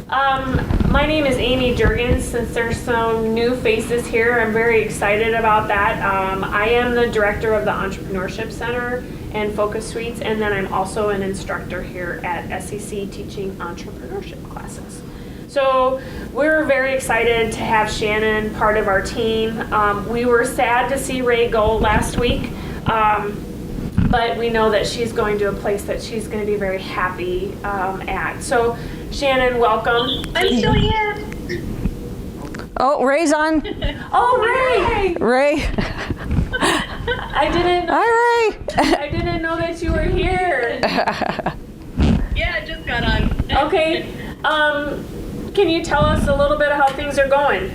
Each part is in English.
My name is Amy Jurgens. Since there's some new faces here, I'm very excited about that. I am the director of the Entrepreneurship Center and Focus Suites, and then I'm also an instructor here at SEC teaching entrepreneurship classes. So we're very excited to have Shannon part of our team. We were sad to see Ray go last week, but we know that she's going to a place that she's going to be very happy at. So Shannon, welcome. I'm still here. Oh, Ray's on. Oh, Ray! Ray. I didn't. Hi, Ray. I didn't know that you were here. Yeah, I just got on. Okay. Can you tell us a little bit of how things are going?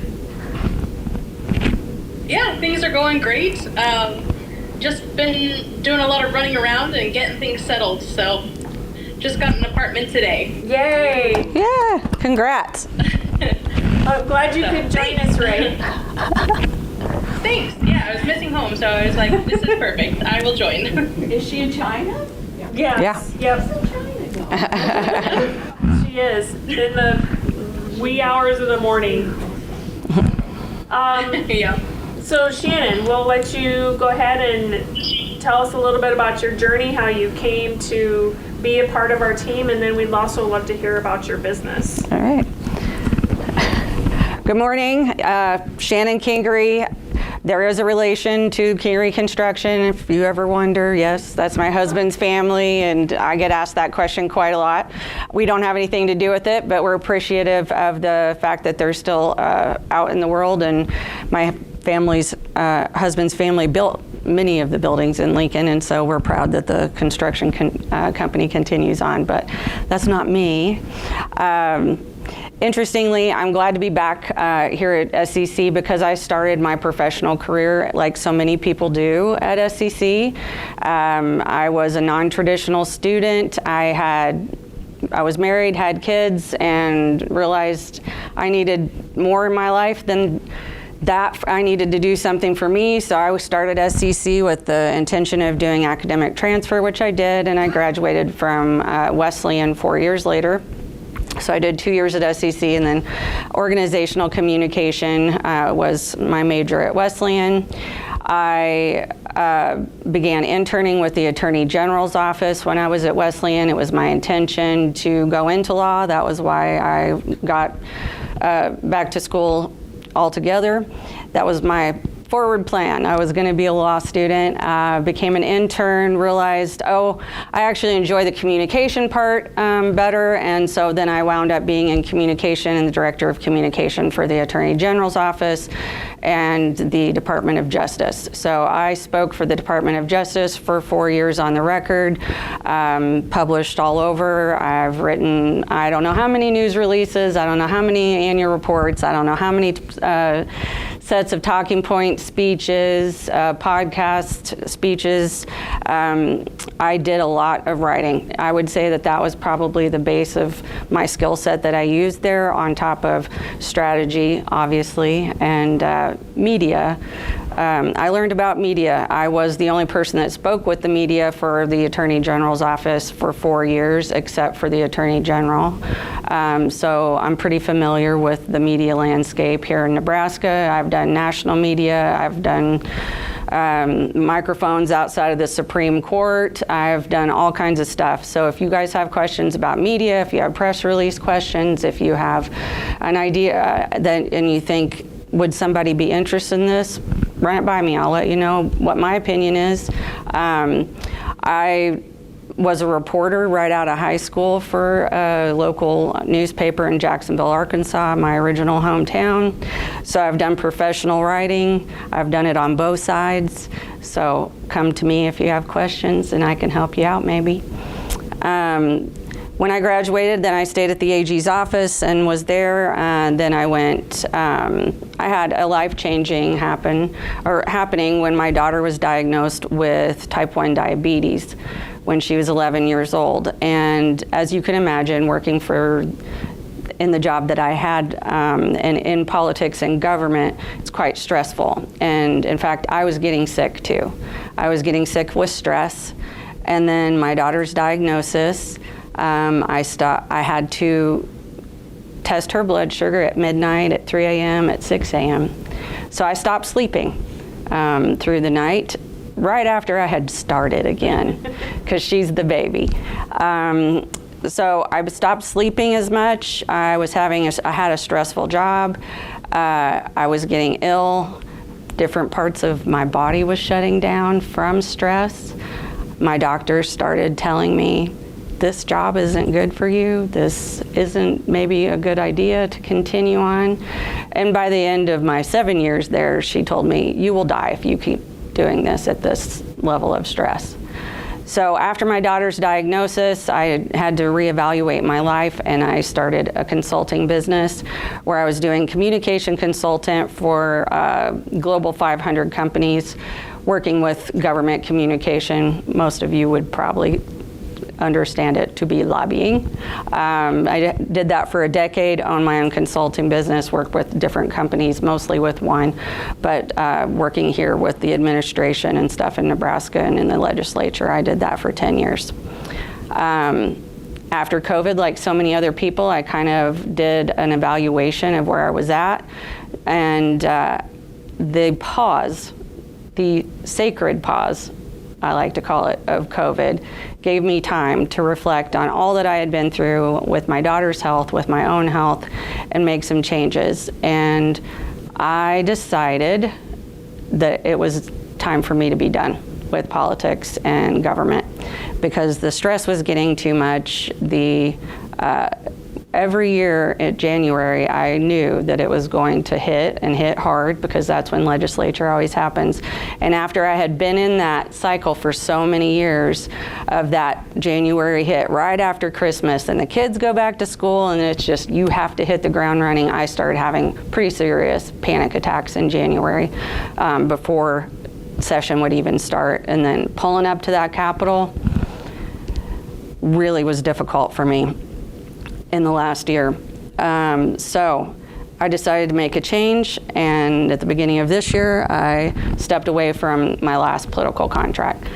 Yeah, things are going great. Just been doing a lot of running around and getting things settled. So, just got an apartment today. Yay! Yeah, congrats. I'm glad you could join us, Ray. Thanks. Yeah, I was missing home, so I was like, this is perfect. I will join. Is she in China? Yes. Yeah. Yep. She is in the wee hours of the morning. Yeah. So Shannon, we'll let you go ahead and tell us a little bit about your journey, how you came to be a part of our team, and then we'd also love to hear about your business. All right. Good morning, Shannon Kingery. There is a relation to Kingery Construction, if you ever wonder. Yes, that's my husband's family, and I get asked that question quite a lot. We don't have anything to do with it, but we're appreciative of the fact that they're still out in the world, and my husband's family built many of the buildings in Lincoln, and so we're proud that the construction company continues on, but that's not me. Interestingly, I'm glad to be back here at SEC because I started my professional career like so many people do at SEC. I was a non-traditional student. I was married, had kids, and realized I needed more in my life than that. I needed to do something for me, so I started SEC with the intention of doing academic transfer, which I did, and I graduated from Wesleyan 4 years later. So I did 2 years at SEC, and then organizational communication was my major at Wesleyan. I began interning with the Attorney General's office when I was at Wesleyan. It was my intention to go into law. That was why I got back to school altogether. That was my forward plan. I was going to be a law student, became an intern, realized, I actually enjoy the communication part better, and so then I wound up being in communication and the director of communication for the Attorney General's office and the Department of Justice. So I spoke for the Department of Justice for 4 years on the record, published all over. I've written, I don't know how many news releases, I don't know how many annual reports, I don't know how many sets of talking point speeches, podcast speeches. I did a lot of writing. I would say that was probably the base of my skill set that I used there, on top of strategy, obviously, and media. I learned about media. I was the only person that spoke with the media for the Attorney General's office for 4 years, except for the Attorney General. So I'm pretty familiar with the media landscape here in Nebraska. I've done national media. I've done microphones outside of the Supreme Court. I've done all kinds of stuff. So if you guys have questions about media, if you have press release questions, if you have an idea and you think, would somebody be interested in this, run it by me. I'll let you know what my opinion is. I was a reporter right out of high school for a local newspaper in Jacksonville, Arkansas, my original hometown. So I've done professional writing. I've done it on both sides. So come to me if you have questions and I can help you out maybe. When I graduated, then I stayed at the AG's office and was there. Then I went, I had a life-changing happening when my daughter was diagnosed with type 1 diabetes when she was 11 years old. And as you can imagine, working in the job that I had and in politics and government, it's quite stressful. And in fact, I was getting sick too. I was getting sick with stress. And then my daughter's diagnosis, I had to test her blood sugar at midnight, at 3 a.m., at 6 a.m. So I stopped sleeping through the night right after I had started again, because she's the baby. So I stopped sleeping as much. I had a stressful job. I was getting ill. Different parts of my body was shutting down from stress. My doctor started telling me, this job isn't good for you. This isn't maybe a good idea to continue on. And by the end of my 7 years there, she told me, you will die if you keep doing this at this level of stress. So after my daughter's diagnosis, I had to reevaluate my life, and I started a consulting business where I was doing communication consultant for global 500 companies, working with government communication. Most of you would probably understand it to be lobbying. I did that for a decade, owned my own consulting business, worked with different companies, mostly with one, but working here with the administration and stuff in Nebraska and in the legislature, I did that for 10 years. After COVID, like so many other people, I kind of did an evaluation of where I was at, and the pause, the sacred pause, I like to call it, of COVID, gave me time to reflect on all that I had been through with my daughter's health, with my own health, and make some changes. And I decided that it was time for me to be done with politics and government, because the stress was getting too much. Every year in January, I knew that it was going to hit, and hit hard, because that's when legislature always happens. And after I had been in that cycle for so many years of that January hit right after Christmas, and the kids go back to school, and it's just, you have to hit the ground running, I started having pretty serious panic attacks in January before session would even start. And then pulling up to that Capitol really was difficult for me in the last year. So I decided to make a change, and at the beginning of this year, I stepped away from my last political contract,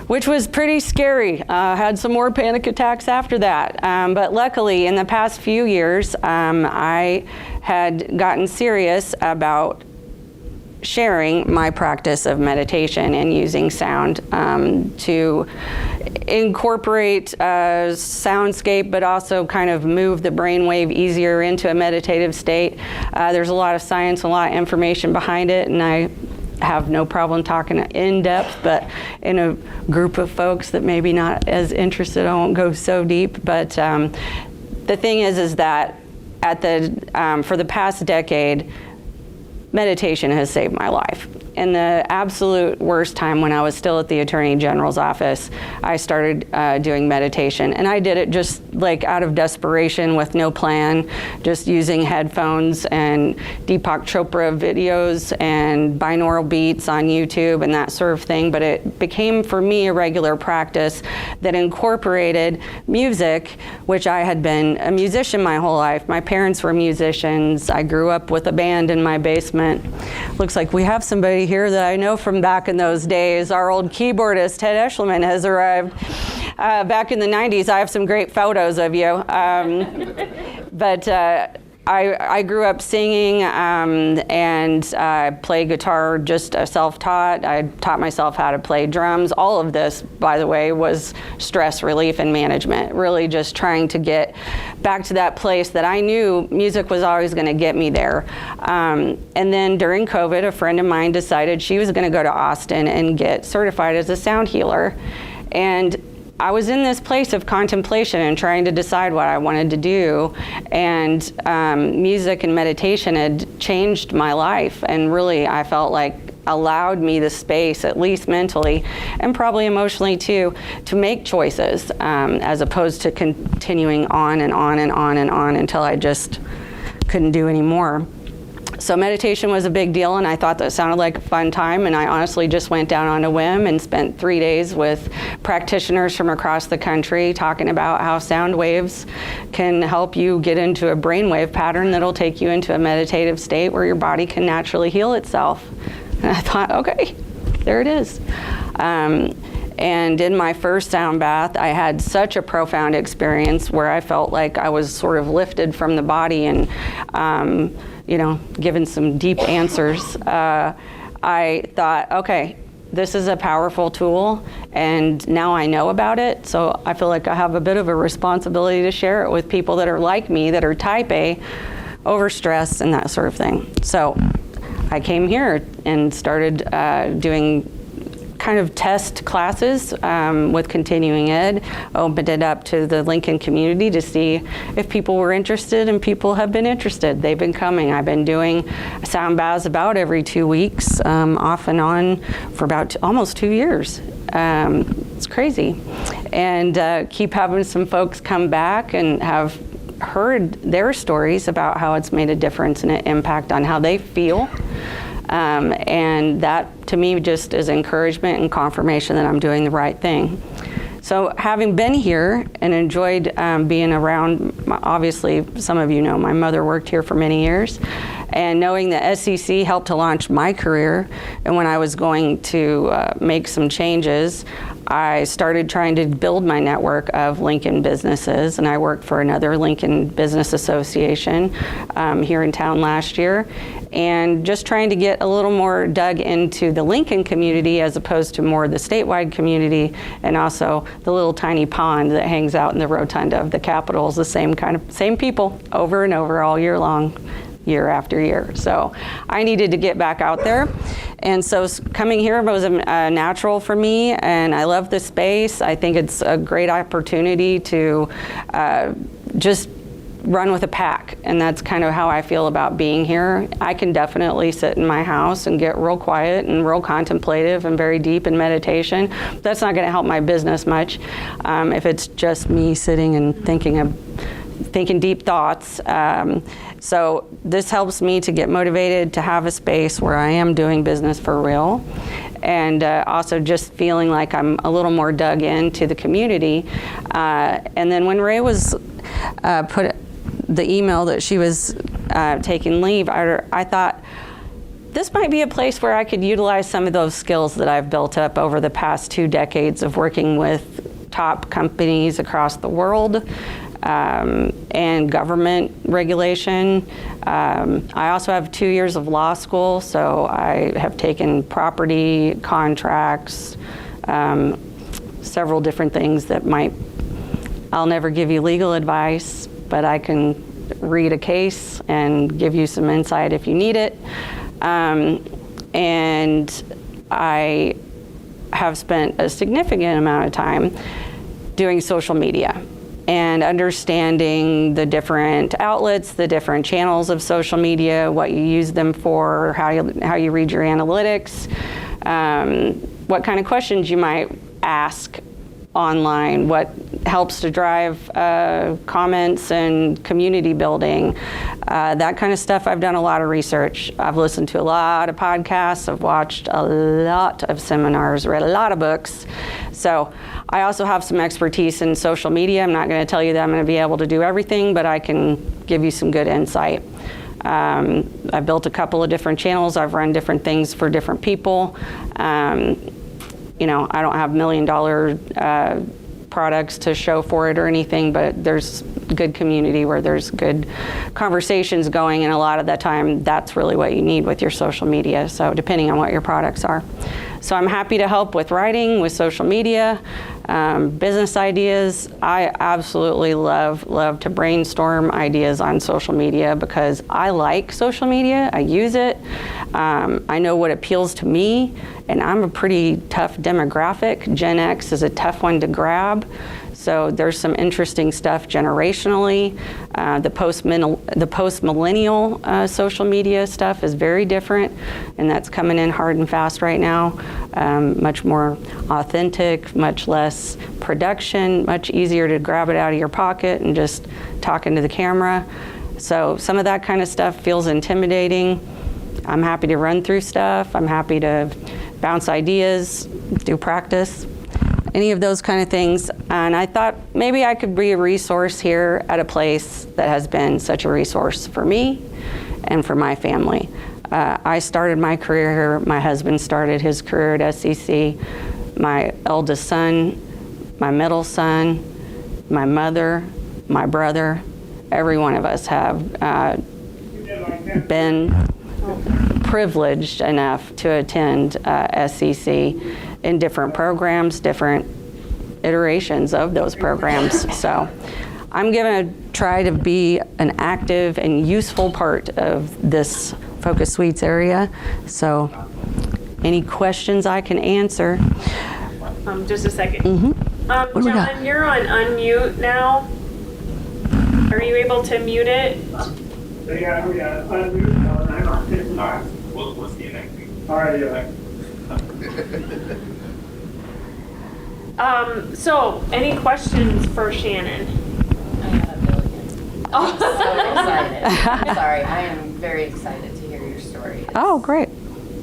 which was pretty scary. I had some more panic attacks after that. But luckily, in the past few years, I had gotten serious about sharing my practice of meditation and using sound to incorporate soundscape, but also kind of move the brainwave easier into a meditative state. There's a lot of science, a lot of information behind it, and I have no problem talking in depth, but in a group of folks that maybe not as interested, I won't go so deep. But the thing is that for the past decade, meditation has saved my life. In the absolute worst time, when I was still at the Attorney General's office, I started doing meditation. And I did it just like out of desperation with no plan, just using headphones and Deepak Chopra videos and binaural beats on YouTube and that sort of thing. But it became for me a regular practice that incorporated music, which I had been a musician my whole life. My parents were musicians. I grew up with a band in my basement. Looks like we have somebody here that I know from back in those days. Our old keyboardist, Ted Eschleman, has arrived. Back in the 90s, I have some great photos of you. But I grew up singing and I play guitar, just self-taught. I taught myself how to play drums. All of this, by the way, was stress relief and management, really just trying to get back to that place that I knew music was always going to get me there. And then during COVID, a friend of mine decided she was going to go to Austin and get certified as a sound healer. And I was in this place of contemplation and trying to decide what I wanted to do, and music and meditation had changed my life, and really I felt like allowed me the space, at least mentally and probably emotionally too, to make choices as opposed to continuing on and on and on and on until I just couldn't do anymore. So meditation was a big deal, and I thought that sounded like a fun time, and I honestly just went down on a whim and spent 3 days with practitioners from across the country talking about how sound waves can help you get into a brainwave pattern that'll take you into a meditative state where your body can naturally heal itself. And I thought, okay, there it is. And in my first sound bath, I had such a profound experience where I felt like I was sort of lifted from the body and, given some deep answers. I thought, okay, this is a powerful tool, and now I know about it, so I feel like I have a bit of a responsibility to share it with people that are like me, that are type A, overstressed, and that sort of thing. So I came here and started doing kind of test classes with continuing ed, opened it up to the Lincoln community to see if people were interested, and people have been interested. They've been coming. I've been doing sound baths about every 2 weeks, off and on for about almost 2 years. It's crazy. And keep having some folks come back and have heard their stories about how it's made a difference and an impact on how they feel. And that, to me, just is encouragement and confirmation that I'm doing the right thing. So having been here and enjoyed being around, obviously, some of you know, my mother worked here for many years, and knowing that SCC helped to launch my career, and when I was going to make some changes, I started trying to build my network of Lincoln businesses, and I worked for another Lincoln Business Association here in town last year, and just trying to get a little more dug into the Lincoln community as opposed to more the statewide community, and also the little tiny pond that hangs out in the rotunda of the Capitol is the same people over and over all year long, year after year. So I needed to get back out there. And so coming here was a natural for me, and I love the space. I think it's a great opportunity to just run with a pack, and that's kind of how I feel about being here. I can definitely sit in my house and get real quiet and real contemplative and very deep in meditation. That's not going to help my business much if it's just me sitting and thinking deep thoughts. So this helps me to get motivated to have a space where I am doing business for real, and also just feeling like I'm a little more dug into the community. And then when Ray was put the email that she was taking leave, I thought, this might be a place where I could utilize some of those skills that I've built up over the past 2 decades of working with top companies across the world, and government regulation. I also have 2 years of law school, so I have taken property contracts, several different things that I'll never give you legal advice, but I can read a case and give you some insight if you need it. And I have spent a significant amount of time doing social media and understanding the different outlets, the different channels of social media, what you use them for, how you read your analytics, what kind of questions you might ask online, what helps to drive comments and community building, that kind of stuff. I've done a lot of research. I've listened to a lot of podcasts. I've watched a lot of seminars, read a lot of books. So I also have some expertise in social media. I'm not going to tell you that I'm going to be able to do everything, but I can give you some good insight. I've built a couple of different channels. I've run different things for different people. I don't have $1 million products to show for it or anything, but there's good community where there's good conversations going, and a lot of the time that's really what you need with your social media, so depending on what your products are. So I'm happy to help with writing, with social media, business ideas. I absolutely love to brainstorm ideas on social media because I like social media. I use it. I know what appeals to me, and I'm a pretty tough demographic. Gen X is a tough one to grab. So there's some interesting stuff generationally. The post-millennial social media stuff is very different, and that's coming in hard and fast right now. Much more authentic, much less production, much easier to grab it out of your pocket and just talk into the camera. So some of that kind of stuff feels intimidating. I'm happy to run through stuff. I'm happy to bounce ideas, do practice, any of those kind of things. And I thought maybe I could be a resource here at a place that has been such a resource for me and for my family. I started my career here. My husband started his career at SCC. my eldest son, my middle son, my mother, my brother, every one of us have been privileged enough to attend SCC in different programs, different iterations of those programs. So I'm going to try to be an active and useful part of this Focus Suites area. So any questions I can answer? Just a second. What do we got? John, you're on unmute now. Are you able to mute it? Yeah, unmute. I'm on. All right, we'll see you next week. All right, yeah. So, any questions for Shannon? I have a billion. I'm so excited. I'm sorry. I am very excited to hear your story. It's Oh, great.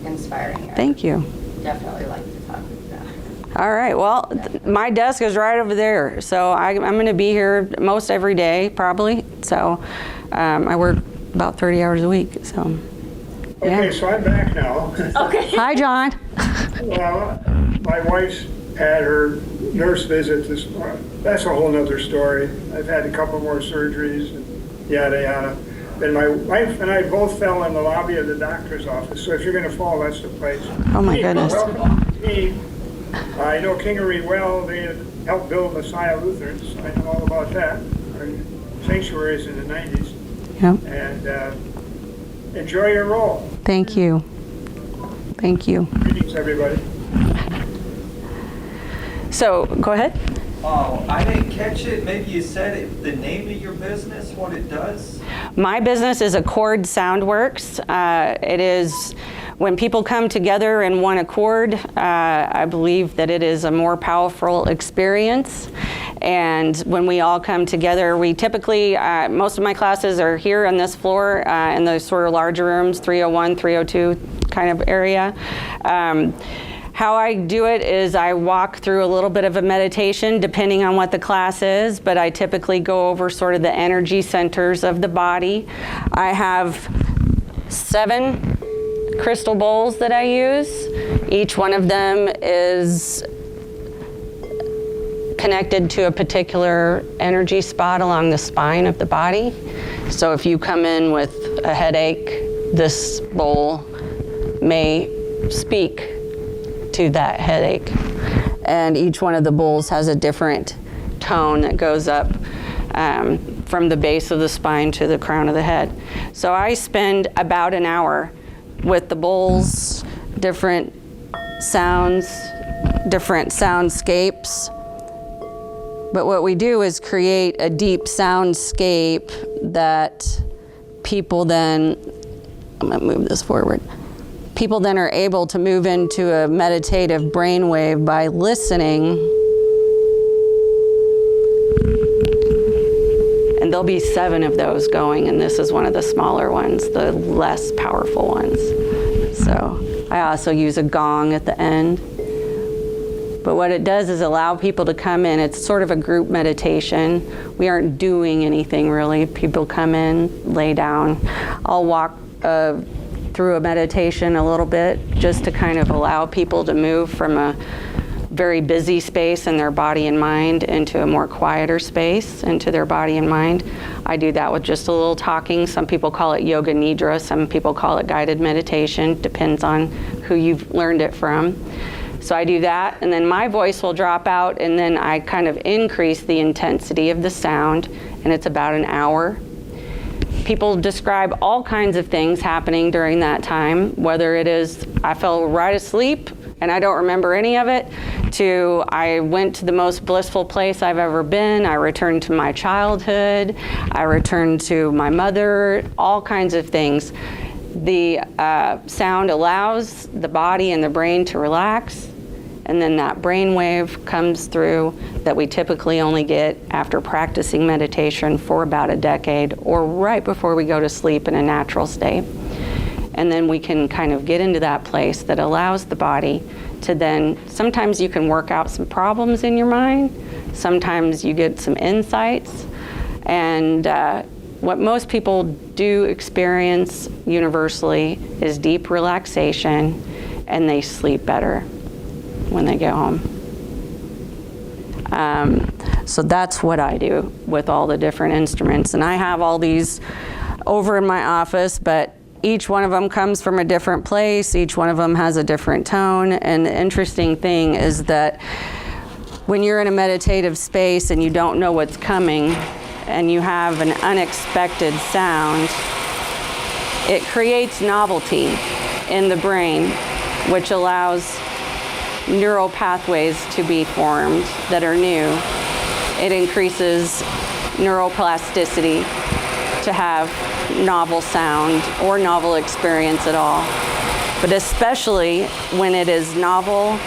inspiring. Thank you. Definitely like to talk about it. All right, well, my desk is right over there, so I'm going to be here most every day, probably. So I work about 30 hours a week, so. Okay, Yeah. so I'm back now. Okay. Hi, John. Well, my wife's had her nurse visit this morning. That's a whole nother story. I've had a couple more surgeries and yada yada. And my wife and I both fell in the lobby of the doctor's office. So if you're going to fall, that's the place. Oh, my goodness. Welcome to me. I know Kingery well. They had helped build Messiah Lutherans. I know all about that. Our sanctuaries in the 90s. Yep. And enjoy your role. Thank you. Thank you. Greetings, everybody. So, go ahead. Oh, I didn't catch it. Maybe you said it, the name of your business, what it does? My business is Accord Soundworks. It is when people come together in one accord, I believe that it is a more powerful experience. And when we all come together, we typically, most of my classes are here on this floor in the sort of larger rooms, 301, 302 kind of area. How I do it is I walk through a little bit of a meditation depending on what the class is, but I typically go over sort of the energy centers of the body. I have 7 crystal bowls that I use. Each one of them is connected to a particular energy spot along the spine of the body. So if you come in with a headache, this bowl may speak to that headache. And each one of the bowls has a different tone that goes up from the base of the spine to the crown of the head. So I spend about an hour with the bowls, different sounds, different soundscapes. But what we do is create a deep soundscape that people then, I'm gonna move this forward. People then are able to move into a meditative brainwave by listening. And there'll be 7 of those going, and this is one of the smaller ones, the less powerful ones. So I also use a gong at the end. But what it does is allow people to come in. It's sort of a group meditation. We aren't doing anything really. People come in, lay down. I'll walk through a meditation a little bit just to kind of allow people to move from a very busy space in their body and mind into a more quieter space into their body and mind. I do that with just a little talking. Some people call it yoga nidra. Some people call it guided meditation. Depends on who you've learned it from. So I do that, and then my voice will drop out, and then I kind of increase the intensity of the sound, and it's about an hour. People describe all kinds of things happening during that time, whether it is I fell right asleep and I don't remember any of it, to I went to the most blissful place I've ever been, I returned to my childhood, I returned to my mother, all kinds of things. The sound allows the body and the brain to relax, and then that brain wave comes through that we typically only get after practicing meditation for about a decade or right before we go to sleep in a natural state. And then we can kind of get into that place that allows the body to then, sometimes you can work out some problems in your mind, sometimes you get some insights, and what most people do experience universally is deep relaxation, and they sleep better when they get home. So that's what I do with all the different instruments. And I have all these over in my office, but each one of them comes from a different place. Each one of them has a different tone. And the interesting thing is that when you're in a meditative space and you don't know what's coming and you have an unexpected sound, it creates novelty in the brain, which allows neural pathways to be formed that are new. It increases neuroplasticity to have novel sound or novel experience at all. But especially when it is novel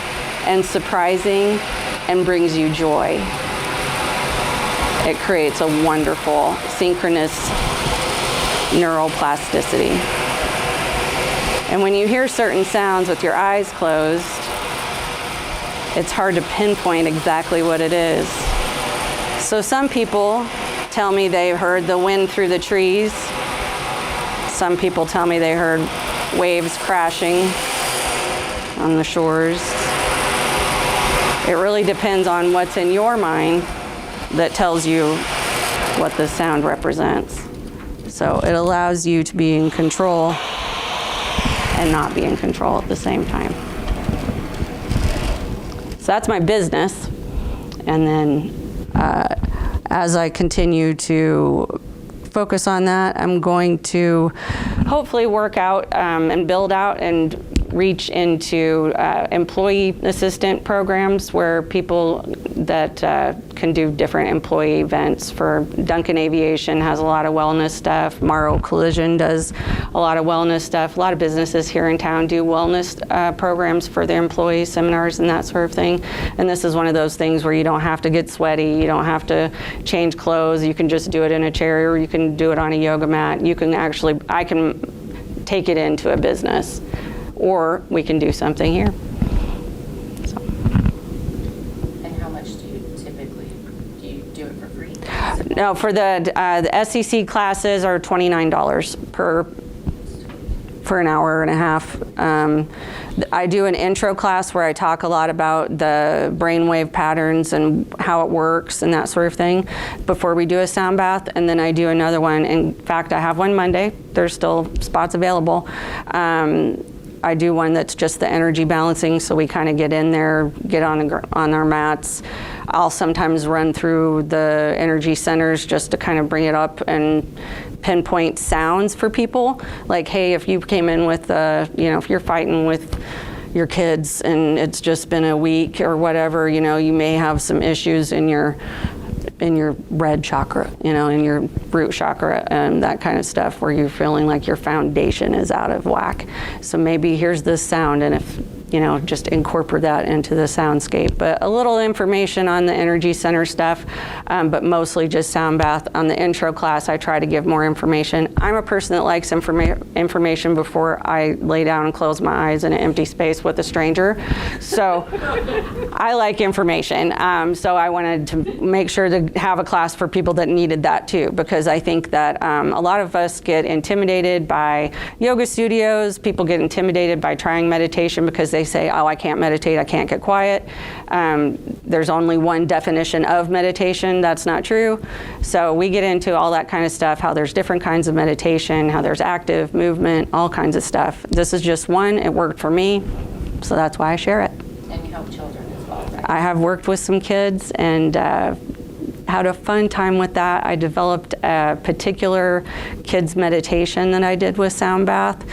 and surprising and brings you joy. It creates a wonderful synchronous neuroplasticity. And when you hear certain sounds with your eyes closed, it's hard to pinpoint exactly what it is. So some people tell me they heard the wind through the trees. Some people tell me they heard waves crashing on the shores. It really depends on what's in your mind that tells you what the sound represents. So it allows you to be in control and not be in control at the same time. So that's my business. And then as I continue to focus on that, I'm going to hopefully work out and build out and reach into employee assistant programs where people that can do different employee events. For Duncan Aviation has a lot of wellness stuff. Morrow Collision does a lot of wellness stuff. A lot of businesses here in town do wellness programs for their employees, seminars and that sort of thing. And this is one of those things where you don't have to get sweaty, you don't have to change clothes, you can just do it in a chair, or you can do it on a yoga mat. You can actually, I can take it into a business, or we can do something here. So. And how much do you typically, do you do it for free? No, for the SEC classes are $29 for an hour and a half. I do an intro class where I talk a lot about the brainwave patterns and how it works and that sort of thing before we do a sound bath. And then I do another one. In fact, I have one Monday. There's still spots available. I do one that's just the energy balancing, so we kind of get in there, get on our mats. I'll sometimes run through the energy centers just to kind of bring it up and pinpoint sounds for people. Like, hey, if you came in with, if you're fighting with your kids and it's just been a week or whatever, you may have some issues in your red chakra, in your root chakra and that kind of stuff, where you're feeling like your foundation is out of whack. So maybe here's this sound, and if just incorporate that into the soundscape. But a little information on the energy center stuff, but mostly just sound bath. On the intro class, I try to give more information. I'm a person that likes information before I lay down and close my eyes in an empty space with a stranger. So I like information. So I wanted to make sure to have a class for people that needed that too, because I think that a lot of us get intimidated by yoga studios. People get intimidated by trying meditation because they say, oh, I can't meditate, I can't get quiet. There's only one definition of meditation. That's not true. So we get into all that kind of stuff, how there's different kinds of meditation, how there's active movement, all kinds of stuff. This is just one. It worked for me, so that's why I share it. And you help children as well, right? I have worked with some kids and had a fun time with that. I developed a particular kids meditation that I did with sound bath.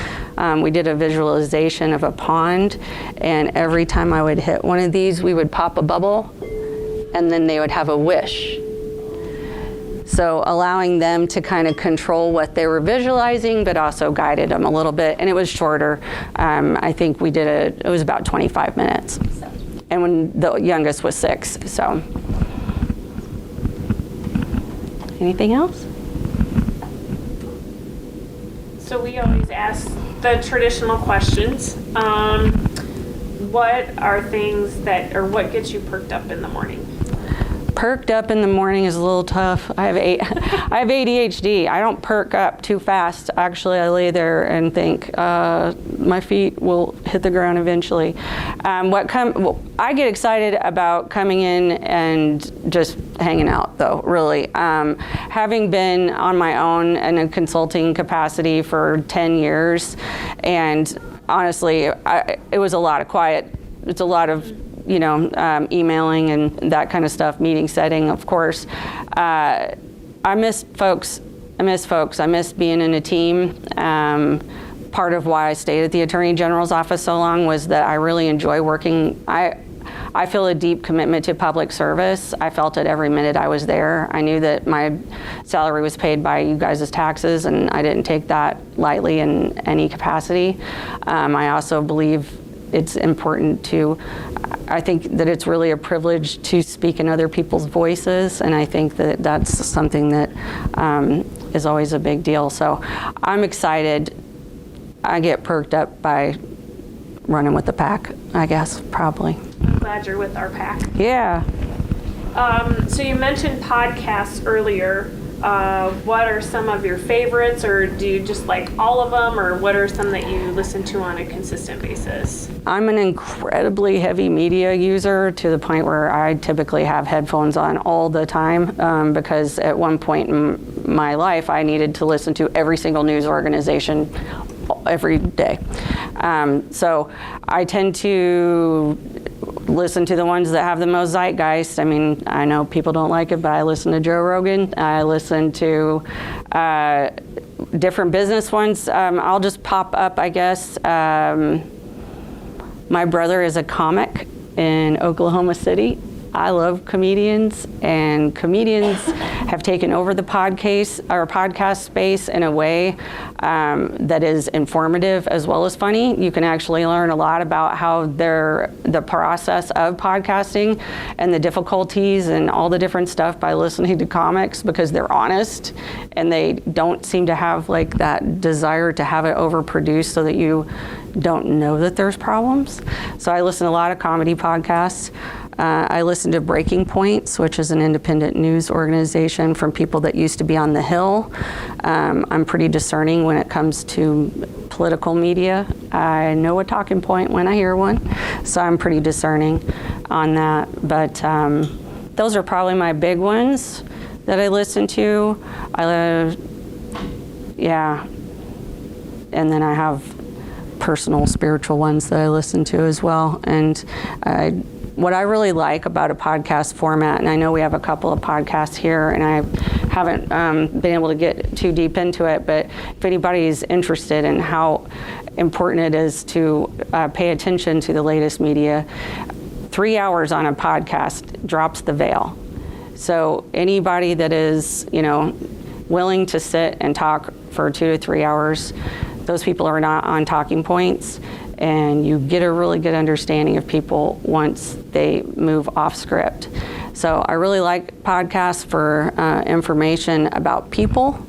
We did a visualization of a pond, and every time I would hit one of these, we would pop a bubble, and then they would have a wish. So allowing them to kind of control what they were visualizing, but also guided them a little bit. And it was shorter. I think we did it was about 25 minutes. And when the youngest was 6, so. Anything else? So we always ask the traditional questions. What are things what gets you perked up in the morning? Perked up in the morning is a little tough. I have ADHD. I don't perk up too fast. Actually, I lay there and think my feet will hit the ground eventually. I get excited about coming in and just hanging out, though. Really, having been on my own in a consulting capacity for 10 years, and honestly, it was a lot of quiet. It's a lot of emailing and that kind of stuff, meeting setting, of course. I miss folks. I miss being in a team. Part of why I stayed at the Attorney General's office so long was that I really enjoy working. I feel a deep commitment to public service. I felt it every minute I was there. I knew that my salary was paid by you guys' taxes, and I didn't take that lightly in any capacity. I also believe it's important I think that it's really a privilege to speak in other people's voices, and I think that that's something that is always a big deal. So I'm excited. I get perked up by running with the pack, I guess, probably. I'm glad you're with our pack. Yeah. So you mentioned podcasts earlier. What are some of your favorites, or do you just like all of them, or what are some that you listen to on a consistent basis? I'm an incredibly heavy media user to the point where I typically have headphones on all the time because at one point in my life I needed to listen to every single news organization every day. So I tend to listen to the ones that have the most zeitgeist. I mean, I know people don't like it, but I listen to Joe Rogan. I listen to different business ones. I'll just pop up, I guess. My brother is a comic in Oklahoma City. I love comedians, and comedians have taken over the podcast space in a way that is informative as well as funny. You can actually learn a lot about how the process of podcasting and the difficulties and all the different stuff by listening to comics, because they're honest and they don't seem to have like that desire to have it overproduced so that you don't know that there's problems. So I listen to a lot of comedy podcasts. I listen to Breaking Points, which is an independent news organization from people that used to be on the Hill. I'm pretty discerning when it comes to political media. I know a talking point when I hear one, so I'm pretty discerning on that. But those are probably my big ones that I listen to. And then I have personal spiritual ones that I listen to as well. And what I really like about a podcast format, and I know we have a couple of podcasts here, and I haven't been able to get too deep into it, but if anybody is interested in how important it is to pay attention to the latest media, 3 hours on a podcast drops the veil. So anybody that is, willing to sit and talk for 2 to 3 hours, those people are not on talking points, and you get a really good understanding of people once they move off script. So I really like podcasts for information about people,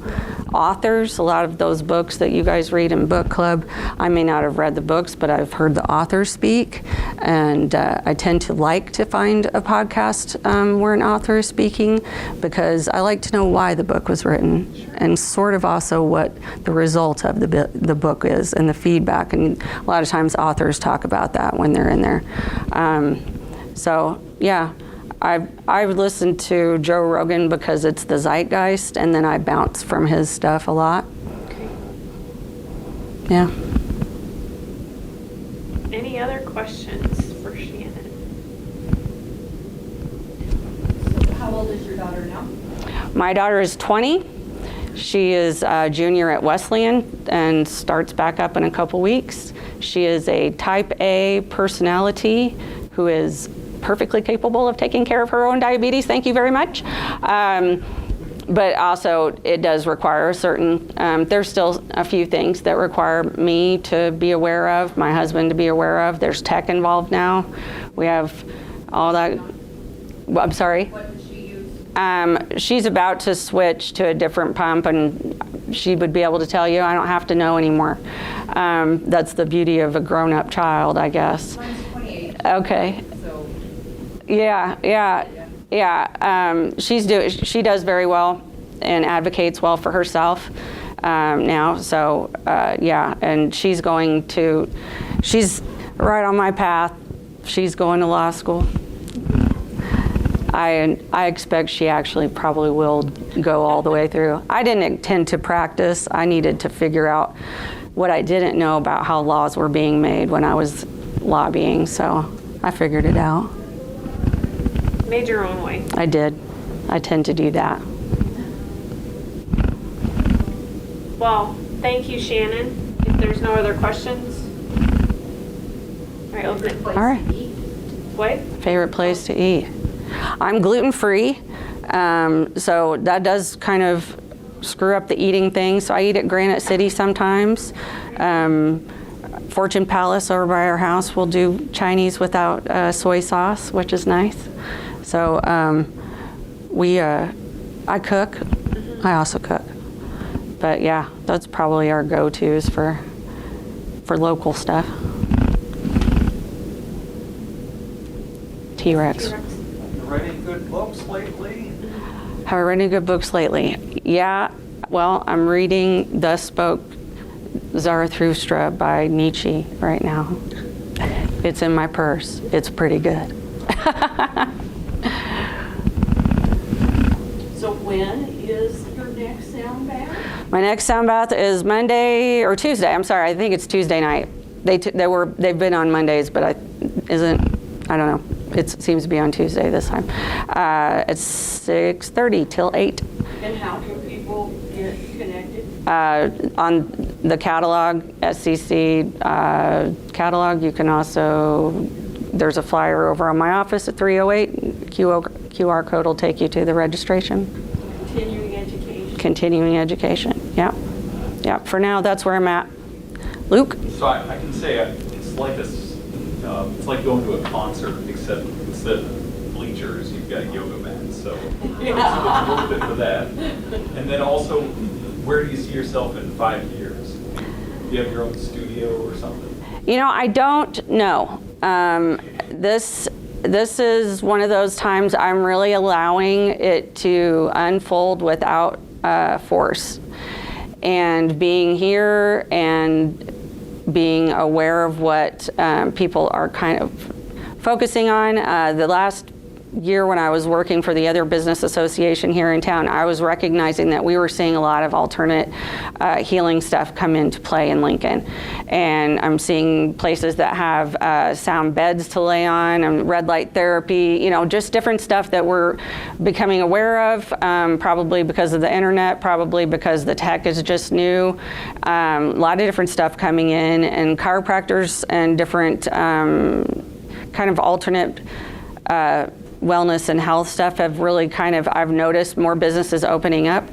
authors. A lot of those books that you guys read in book club, I may not have read the books, but I've heard the authors speak, and I tend to like to find a podcast where an author is speaking, because I like to know why the book was written, and sort of also what the result of the book is and the feedback. And a lot of times authors talk about that when they're in there. So yeah, I would listen to Joe Rogan because it's the zeitgeist, and then I bounce from his stuff a lot. Okay. Yeah. Any other questions for Shannon? So how old is your daughter now? My daughter is 20. She is a junior at Wesleyan and starts back up in a couple weeks. She is a type A personality who is perfectly capable of taking care of her own diabetes. Thank you very much. But also it does require a certain, there's still a few things that require me to be aware of, my husband to be aware of. There's tech involved now. We have all that. I'm sorry? What does she use? She's about to switch to a different pump, and she would be able to tell you. I don't have to know anymore. That's the beauty of a grown-up child, I guess. Mine's 28. Okay. So Yeah. Yeah, she does very well and advocates well for herself now. So yeah, and she's right on my path. She's going to law school. I expect she actually probably will go all the way through. I didn't intend to practice. I needed to figure out what I didn't know about how laws were being made when I was lobbying, so I figured it out. Made your own way. I did. I tend to do that. Well, thank you, Shannon. If there's no other questions. All right, open it. All right. What? Favorite place to eat? I'm gluten-free, so that does kind of screw up the eating thing. So I eat at Granite City sometimes. Fortune Palace over by our house will do Chinese without soy sauce, which is nice. So I cook. I also cook. But yeah, that's probably our go-tos for local stuff. T-Rex. Have you read any good books lately? Have I read any good books lately? Yeah, well, I'm reading Thus Spoke Zarathustra by Nietzsche right now. It's in my purse. It's pretty good. So when is your next sound bath? My next sound bath is Monday or Tuesday. I'm sorry, I think it's Tuesday night. They've been on Mondays, but I don't know. It seems to be on Tuesday this time. It's 6:30 till 8. And how can people get connected? On the catalog, SCC catalog, you can also, there's a flyer over on my office at 308. QR code will take you to the registration. Continuing education. Continuing education, yeah. Yeah, for now, that's where I'm at. Luke? So I can say it's like it's like going to a concert, except instead of bleachers, you've got yoga mats. So it's a little bit for that. And then also, where do you see yourself in 5 years? Do you have your own studio or something? You know, I don't know. This is one of those times I'm really allowing it to unfold without force. And being here and being aware of what people are kind of focusing on. The last year when I was working for the other business association here in town, I was recognizing that we were seeing a lot of alternate healing stuff come into play in Lincoln. And I'm seeing places that have sound beds to lay on, and red light therapy, you know, just different stuff that we're becoming aware of, probably because of the internet, probably because the tech is just new. A lot of different stuff coming in, and chiropractors and different kind of alternate wellness and health stuff have really kind of, I've noticed more businesses opening up.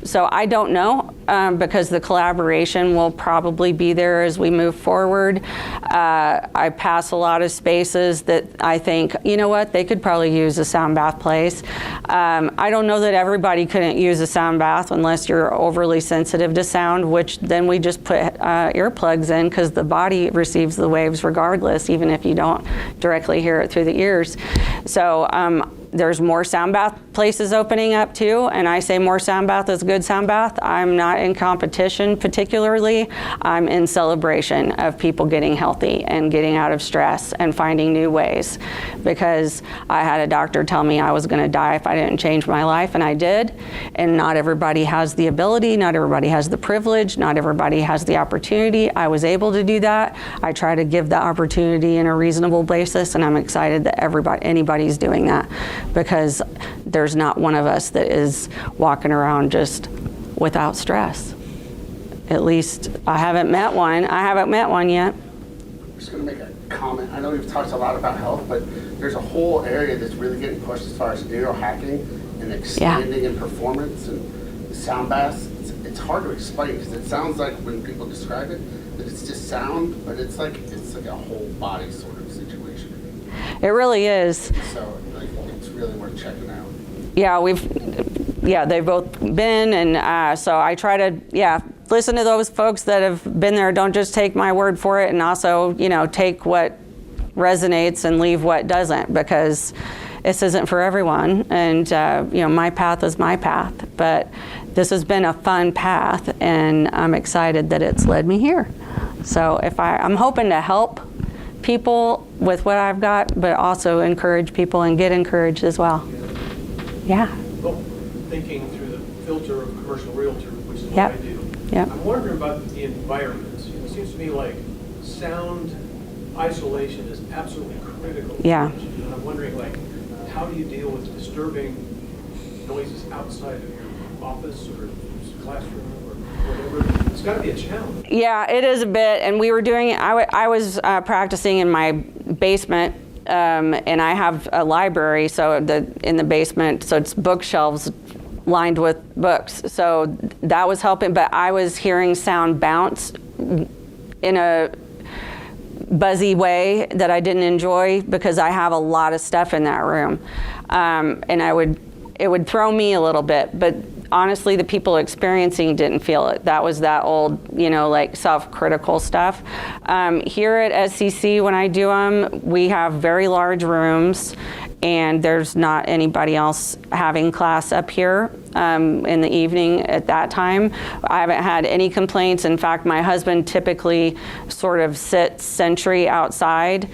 So I don't know, because the collaboration will probably be there as we move forward. I pass a lot of spaces that I think, you know what, they could probably use a sound bath place. I don't know that everybody couldn't use a sound bath unless you're overly sensitive to sound, which then we just put earplugs in, because the body receives the waves regardless, even if you don't directly hear it through the ears. So there's more sound bath places opening up too, and I say more sound bath is good sound bath. I'm not in competition particularly. I'm in celebration of people getting healthy and getting out of stress and finding new ways, because I had a doctor tell me I was going to die if I didn't change my life, and I did. And not everybody has the ability, not everybody has the privilege, not everybody has the opportunity. I was able to do that. I try to give the opportunity in a reasonable basis, and I'm excited that anybody's doing that, because there's not one of us that is walking around just without stress. At least I haven't met one. I haven't met one yet. I'm just going to make a comment. I know we've talked a lot about health, but there's a whole area that's really getting pushed as far as neurohacking and expanding in performance and sound baths. It's hard to explain, because it sounds like when people describe it that it's just sound, but it's like a whole body sort of situation. It really is. So it's really worth checking out. Yeah, they've both been, and so I try to, listen to those folks that have been there. Don't just take my word for it, and also, take what resonates and leave what doesn't, because this isn't for everyone, and my path is my path, but this has been a fun path, and I'm excited that it's led me here. So I'm hoping to help people with what I've got, but also encourage people and get encouraged as well. Yeah. Well, thinking through the filter of commercial realtor, which is what Yep. I do. Yep. I'm wondering about the environments. It seems to me like sound isolation is absolutely critical. Yeah. And I'm wondering, like, how do you deal with disturbing noises outside of your office or classroom or whatever? It's got to be a challenge. Yeah, it is a bit, and we were doing it. I was practicing in my basement, and I have a library, so in the basement, so it's bookshelves lined with books. So that was helping, but I was hearing sound bounce in a buzzy way that I didn't enjoy because I have a lot of stuff in that room, and it would throw me a little bit, but honestly, the people experiencing didn't feel it. That was that old, like self-critical stuff. Here at SCC, when I do them, we have very large rooms, and there's not anybody else having class up here in the evening at that time. I haven't had any complaints. In fact, my husband typically sort of sits sentry outside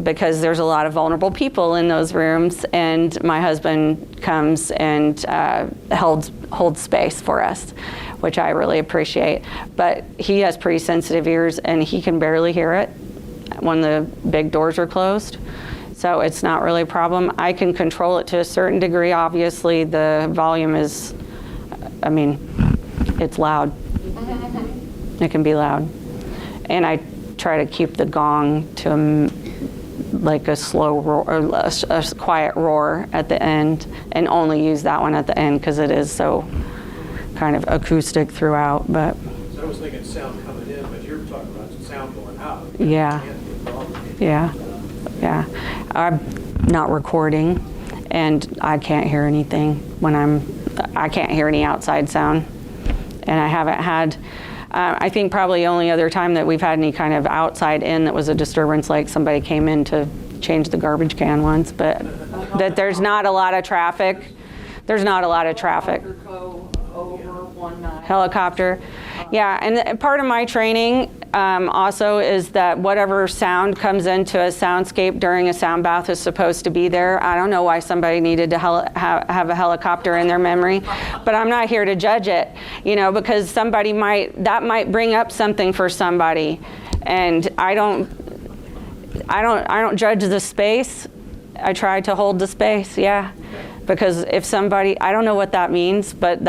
because there's a lot of vulnerable people in those rooms, and my husband comes and holds space for us, which I really appreciate. But he has pretty sensitive ears, and he can barely hear it when the big doors are closed. So it's not really a problem. I can control it to a certain degree. Obviously, the volume is, it's loud. It can be loud. And I try to keep the gong to like a slow roar, or a quiet roar at the end, and only use that one at the end because it is so kind of acoustic throughout. But So I was thinking sound coming in, but you're talking about sound going out. yeah. Yeah, I'm not recording, and I can't hear anything I can't hear any outside sound. And I haven't had, I think probably the only other time that we've had any kind of outside in that was a disturbance, like somebody came in to change the garbage can once, but that there's not a lot of traffic. There's not a lot of traffic. Helicopter. Yeah, and part of my training also is that whatever sound comes into a soundscape during a sound bath is supposed to be there. I don't know why somebody needed to have a helicopter in their memory, but I'm not here to judge it, because that might bring up something for somebody, and I don't judge the space. I try to hold the space, yeah, because if somebody, I don't know what that means, but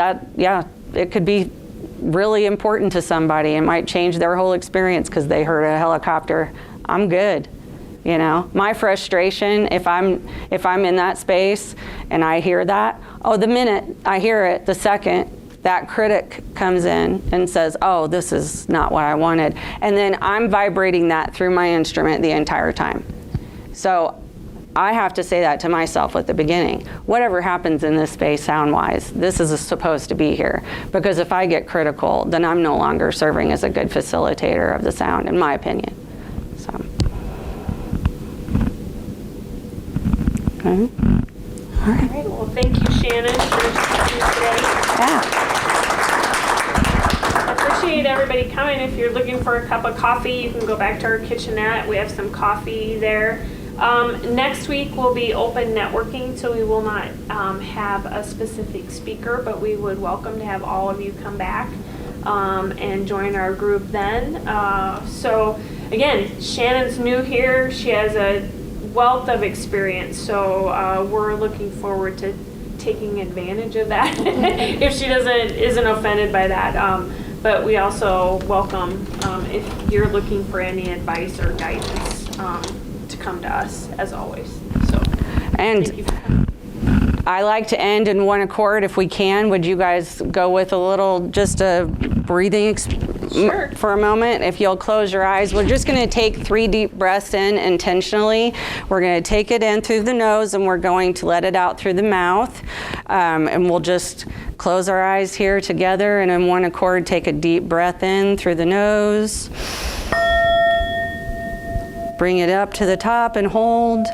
it could be really important to somebody. It might change their whole experience because they heard a helicopter. I'm good. My frustration, if I'm in that space and I hear that, the minute I hear it, the second that critic comes in and says, oh, this is not what I wanted. And then I'm vibrating that through my instrument the entire time. So I have to say that to myself at the beginning. Whatever happens in this space sound-wise, this is supposed to be here. Because if I get critical, then I'm no longer serving as a good facilitator of the sound, in my opinion. So. Okay. All right. Well, thank you, Shannon, for speaking today. Yeah. I appreciate everybody coming. If you're looking for a cup of coffee, you can go back to our kitchenette. We have some coffee there. Next week will be open networking, so we will not have a specific speaker, but we would welcome to have all of you come back and join our group then. So again, Shannon's new here. She has a wealth of experience, so we're looking forward to taking advantage of that if she isn't offended by that. But we also welcome if you're looking for any advice or guidance. To come to us as always. So, and thank you for coming. I like to end in one accord if we can. Would you guys go with just a breathing Sure. for a moment? If you'll close your eyes, we're just going to take 3 deep breaths in intentionally. We're going to take it in through the nose, and we're going to let it out through the mouth. And we'll just close our eyes here together, and in one accord, take a deep breath in through the nose. Bring it up to the top and hold.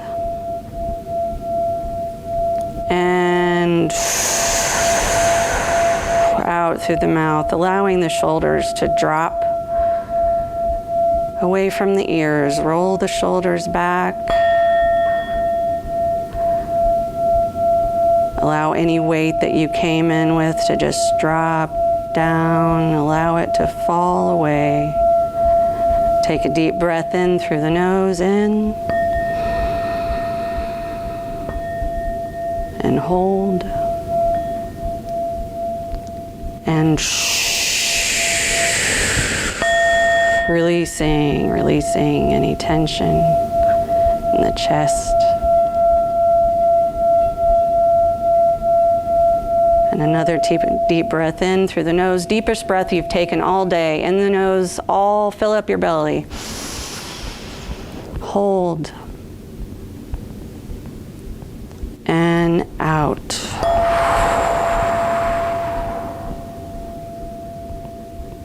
And out through the mouth, allowing the shoulders to drop away from the ears. Roll the shoulders back. Allow any weight that you came in with to just drop down. Allow it to fall away. Take a deep breath in through the nose, in. And hold. And releasing any tension in the chest. And another deep breath in through the nose, deepest breath you've taken all day. In the nose, all fill up your belly. Hold. And out.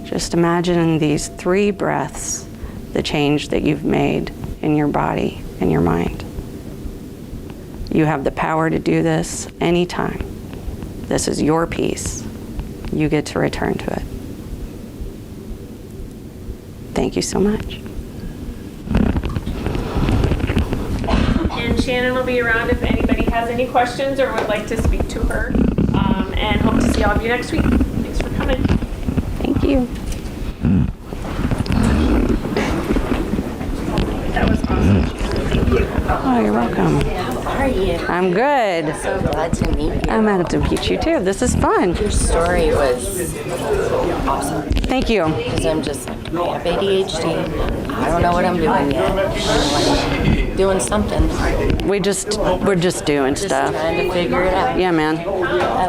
Just imagine in these 3 breaths the change that you've made in your body and your mind. You have the power to do this anytime. This is your peace. You get to return to it. Thank you so much. And Shannon will be around if anybody has any questions or would like to speak to her. And hope to see all of you next week. Thanks for coming. Thank you. That was awesome. Oh, you're welcome. How are you? I'm good. So glad to meet you. I'm glad to meet you too. This is fun. Your story was awesome. Thank you. Because I'm just like, I have ADHD. I don't know what I'm doing yet. I'm like doing something. We're just doing Just stuff. trying to figure it out. Yeah, man.